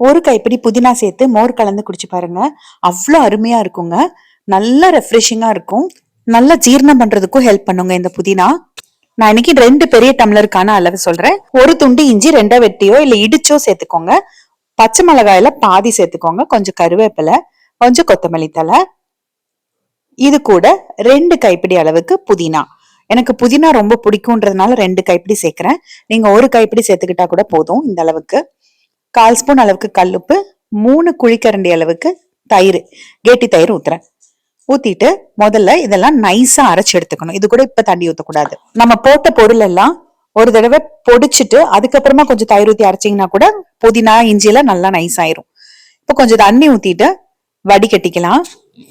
ஒரு கைப்பிடி புதினா சேர்த்து மோர் கலந்து குடிச்சு பாருங்க. அவ்வளோ அருமையா இருக்குங்க. நல்ல ரெஃப்ரெஷிங்கா இருக்கும். நல்லா ஜீரணம் பண்றதுக்கும் ஹெல்ப் பண்ணுங்க இந்த புதினா. நான் இன்னைக்கு 2 பெரிய டம்ளருக்கான அளவு சொல்றேன். ஒரு துண்டு இஞ்சி 2 வெட்டியோ இல்ல இடிச்சோ சேர்த்துக்கோங்க. பச்சை மிளகாயில பாதி சேர்த்துக்கோங்க. கொஞ்சம் கருவேப்பிலை, கொஞ்சம் கொத்தமல்லி தழை. இது கூட 2 கைப்பிடி அளவுக்கு புதினா. எனக்கு புதினா ரொம்ப பிடிக்கும்ன்றதுனால 2 கைப்பிடி சேர்க்கிறேன். நீங்க ஒரு கைப்பிடி சேர்த்துக்கிட்டா கூட போதும். இந்த அளவுக்கு 1/4 ஸ்பூன் அளவுக்கு கல்லுப்பு, 3 குழிக்கரண்டி அளவுக்கு தயிர், கெட்டி தயிர் ஊத்துறேன். ஊத்திட்டு முதல்ல இதெல்லாம் நைஸா அரைச்சு எடுத்துக்கணும். இது கூட இப்ப தண்ணி ஊத்தக்கூடாது. நம்ம போட்ட பொருள் எல்லாம் ஒரு தடவை பொடிச்சிட்டு அதுக்கப்புறமா கொஞ்சம் தயிர் ஊத்தி அரைச்சிங்கன்னா கூட புதினா இஞ்சி எல்லாம் நல்லா நைஸ் ஆயிரும். இப்போ கொஞ்சம் தண்ணி ஊத்திட்டு வடிகட்டிக்கலாம்.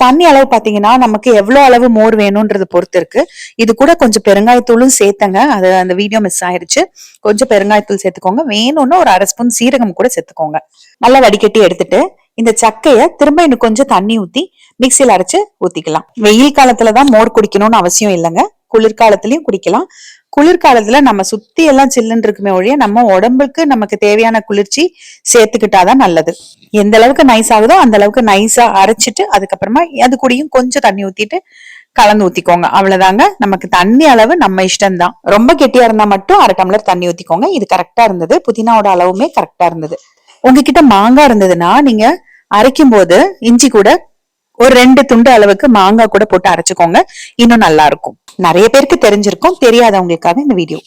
தண்ணி அளவு பாத்தீங்கன்னா நமக்கு எவ்வளவு அளவு மோர் வேணும்ன்றது பொறுத்து இருக்கு. இது கூட கொஞ்சம் பெருங்காயத்தூளும் சேர்த்தங்க. அது அந்த வீடியோ மிஸ் ஆயிருச்சு. கொஞ்சம் பெருங்காயத்தூள் சேர்த்துக்கோங்க. வேணும்னா ஒரு 1/2 ஸ்பூன் சீரகம் கூட சேர்த்துக்கோங்க. நல்லா வடிகட்டி எடுத்துட்டு இந்த சக்கைய திரும்ப இன்னும் கொஞ்சம் தண்ணி ஊத்தி மிக்சியில அரைச்சு ஊத்திக்கலாம். வெயில் காலத்துலதான் மோர் குடிக்கணும்னு அவசியம் இல்லைங்க. குளிர்காலத்திலயும் குடிக்கலாம். குளிர்காலத்துல நம்ம சுத்தி எல்லாம் சில்லுன்னு இருக்குமே ஒழிய நம்ம உடம்புக்கு நமக்கு தேவையான குளிர்ச்சி சேர்த்துக்கிட்டாதான் நல்லது. எந்த அளவுக்கு நைஸ் ஆகுதோ அந்த அளவுக்கு நைஸா அரைச்சிட்டு அதுக்கப்புறமா அது கூடயும் கொஞ்சம் தண்ணி ஊத்திட்டு கலந்து ஊத்திக்கோங்க. அவ்வளவுதாங்க. நமக்கு தண்ணி அளவு நம்ம இஷ்டம் தான். ரொம்ப கெட்டியா இருந்தா மட்டும் 1/2 டம்ளர் தண்ணி ஊத்திக்கோங்க. இது கரெக்டா இருந்தது. புதினாவோட அளவுமே கரெக்டா இருந்தது. உங்ககிட்ட மாங்காய் இருந்ததுன்னா நீங்க அரைக்கும் போது இஞ்சி கூட ஒரு 2 துண்டு அளவுக்கு மாங்காய் கூட போட்டு அரைச்சுக்கோங்க. இன்னும் நல்லா இருக்கும். நிறைய பேருக்கு தெரிஞ்சிருக்கும். தெரியாதவங்களுக்காக இந்த வீடியோ.